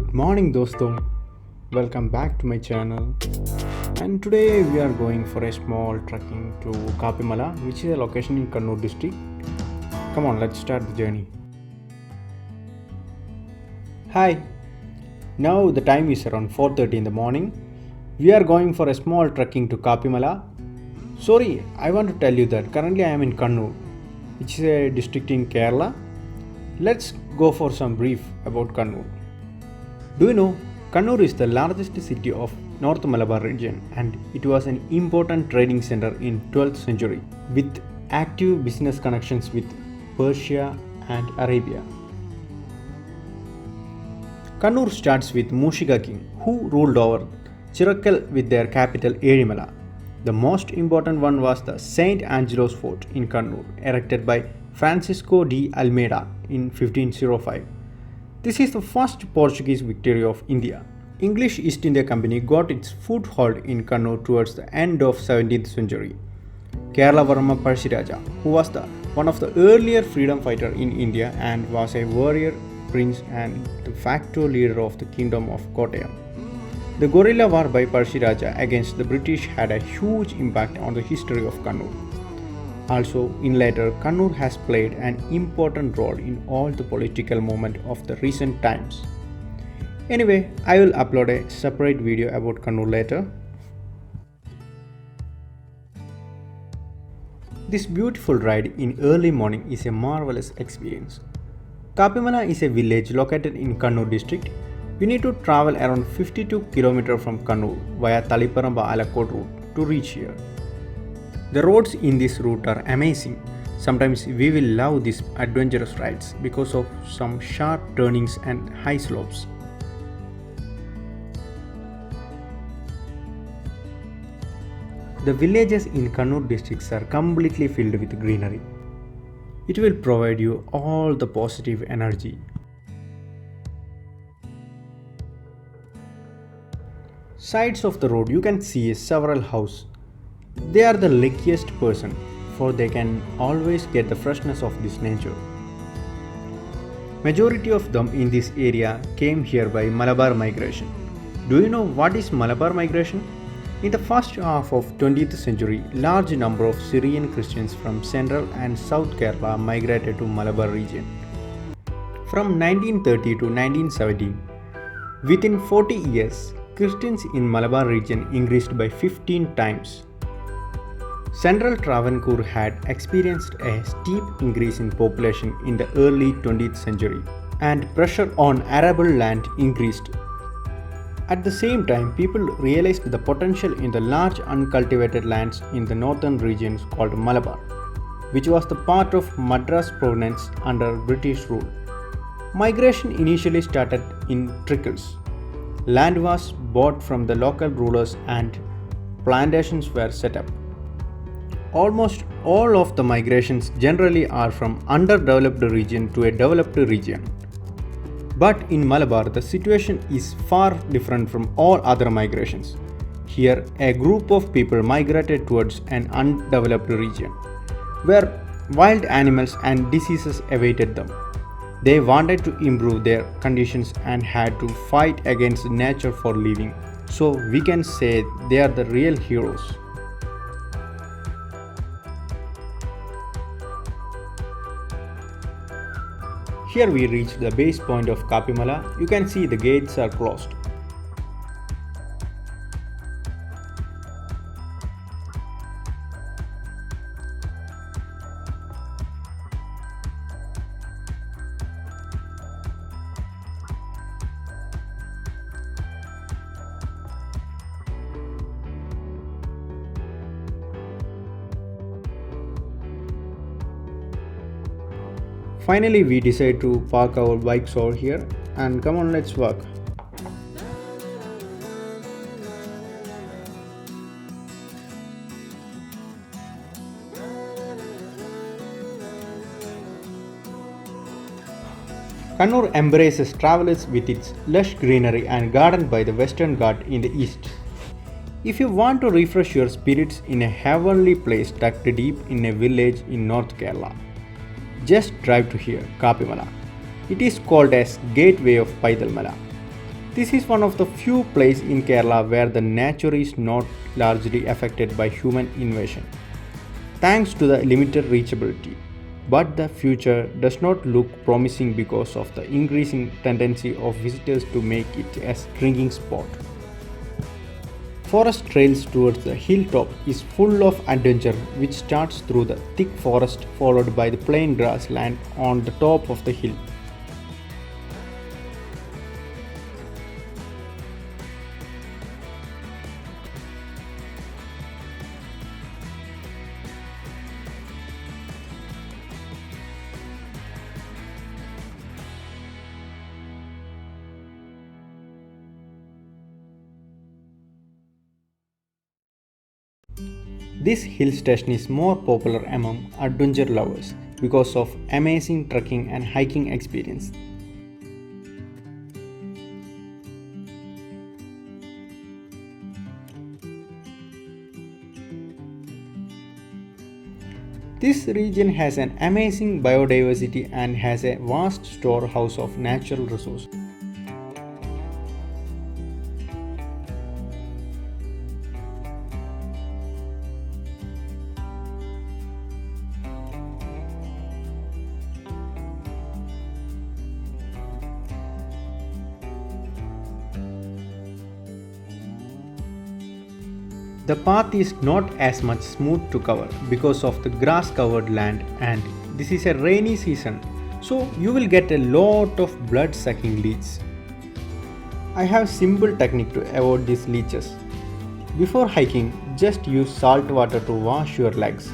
Good morning doston. Welcome back to my channel. And today we are going for a small trekking to Kappimala, which is a location in Kannur district. Come on, let's start the journey. Hi. Now the time is around 4:30 in the morning. We are going for a small trekking to Kappimala. Sorry, I want to tell you that currently I am in Kannur, which is a district in Kerala. Let's go for some brief about Kannur. Do you know, Kannur is the largest city of North Malabar region and it was an important trading center in 12th century with active business connections with Persia and Arabia. Kannur starts with Mushika king who ruled over Chirakkal with their capital Erimala. The most important one was the Saint Angelo's fort in Kannur, erected by Francisco de Almeida in 1505. This is the first Portuguese victory of India. English East India Company got its foothold in Kannur towards the end of 17th century. Kerala Varma Parshiraja, who was one of the earlier freedom fighter in India and was a warrior prince and de facto leader of the kingdom of Kottayam. The guerrilla war by Parshiraja against the British had a huge impact on the history of Kannur. Also, in later, Kannur has played an important role in all the political movement of the recent times. Anyway, I will upload a separate video about Kannur later. This beautiful ride in early morning is a marvelous experience. Kappimala is a village located in Kannur district. We need to travel around 52 km from Kannur via Taliparamba Alakot route to reach here. The roads in this route are amazing. Sometimes we will love these adventurous rides because of some sharp turnings and high slopes. The villages in Kannur districts are completely filled with greenery. It will provide you all the positive energy. Sides of the road you can see several houses. They are the luckiest person for they can always get the freshness of this nature. Majority of them in this area came here by Malabar migration. Do you know what is Malabar migration? In the first half of 20th century, large number of Syrian Christians from central and south Kerala migrated to Malabar region. From 1930 to 1917, within 40 years, Christians in Malabar region increased by 15 times. Central Travancore had experienced a steep increase in population in the early 20th century and pressure on arable land increased. At the same time, people realized the potential in the large uncultivated lands in the northern regions called Malabar, which was the part of Madras province under British rule. Migration initially started in trickles. Land was bought from the local rulers and plantations were set up. Almost all of the migrations generally are from underdeveloped region to a developed region. But in Malabar, the situation is far different from all other migrations. Here, a group of people migrated towards an undeveloped region, where wild animals and diseases awaited them. They wanted to improve their conditions and had to fight against nature for living. So we can say they are the real heroes. Here we reach the base point of Kappimala. You can see the gates are closed. Finally, we decide to park our bikes over here and come on, let's walk. Kannur embraces travelers with its lush greenery and garden by the Western Ghat in the east. If you want to refresh your spirits in a heavenly place tucked deep in a village in North Kerala, just drive to here, Kappimala. It is called as Gateway of Paidalmala. This is one of the few places in Kerala where the nature is not largely affected by human invasion, thanks to the limited reachability. But the future does not look promising because of the increasing tendency of visitors to make it a drinking spot. Forest trails towards the hilltop is full of adventure which starts through the thick forest followed by the plain grassland on the top of the hill. This hill station is more popular among adventure lovers because of amazing trekking and hiking experience. This region has an amazing biodiversity and has a vast storehouse of natural resources. The path is not as much smooth to cover because of the grass covered land, and this is a rainy season, so you will get a lot of blood sucking leeches. I have simple technique to avoid these leeches. Before hiking, just use salt water to wash your legs.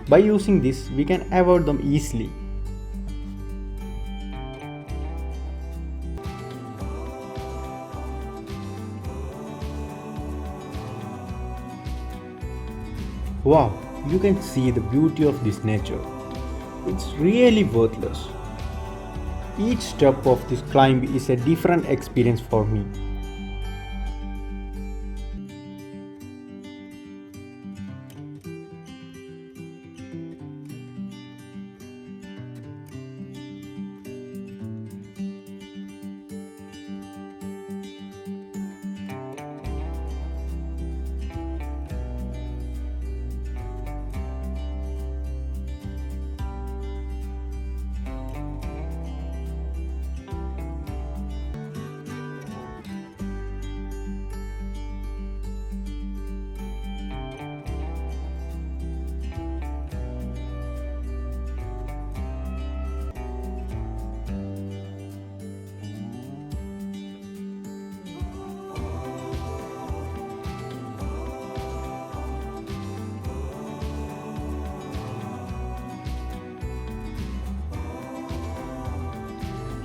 By using this, we can avoid them easily. Wow, you can see the beauty of this nature. It's really worthless. Each step of this climb is a different experience for me.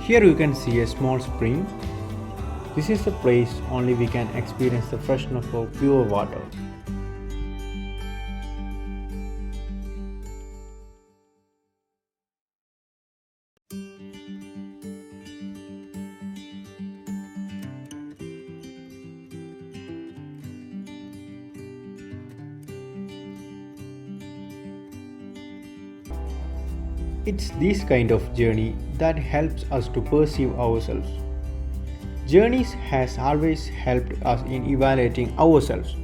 Here you can see a small spring. This is the place only we can experience the freshness of pure water. It's this kind of journey that helps us to perceive ourselves. Journeys has always helped us in evaluating ourselves.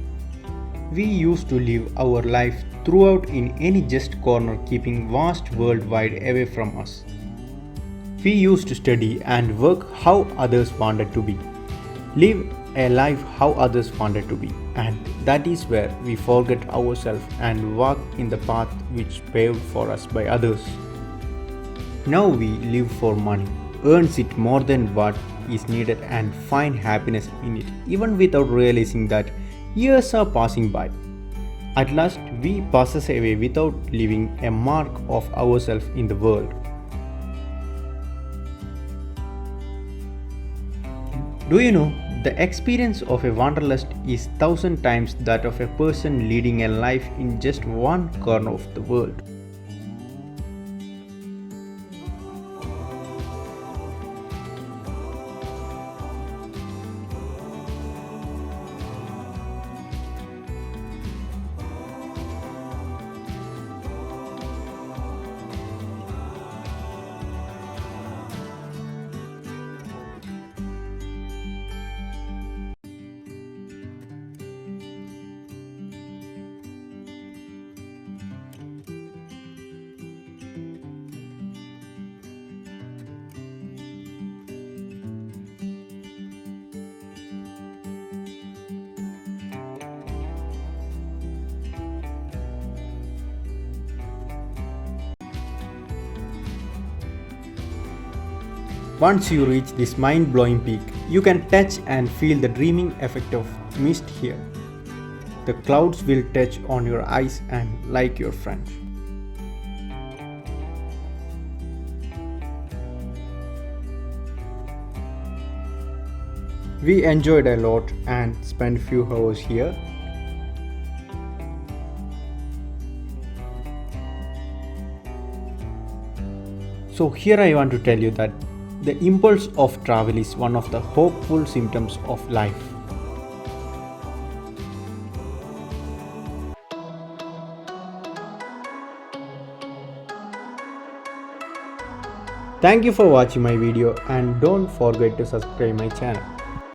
We used to live our life throughout in any just corner, keeping vast world wide away from us. We used to study and work how others wanted to be, live a life how others wanted to be, and that is where we forget ourselves and walk in the path which paved for us by others. Now we live for money, earns it more than what is needed, and find happiness in it, even without realizing that years are passing by. At last, we passes away without leaving a mark of ourselves in the world. Do you know the experience of a wanderlust is 1,000 times that of a person leading a life in just one corner of the world? Once you reach this mind-blowing peak, you can touch and feel the dreaming effect of mist here. The clouds will touch on your eyes and like your friend. We enjoyed a lot and spent few hours here. So here I want to tell you that the impulse of travel is one of the hopeful symptoms of life. Thank you for watching my video and don't forget to subscribe my channel.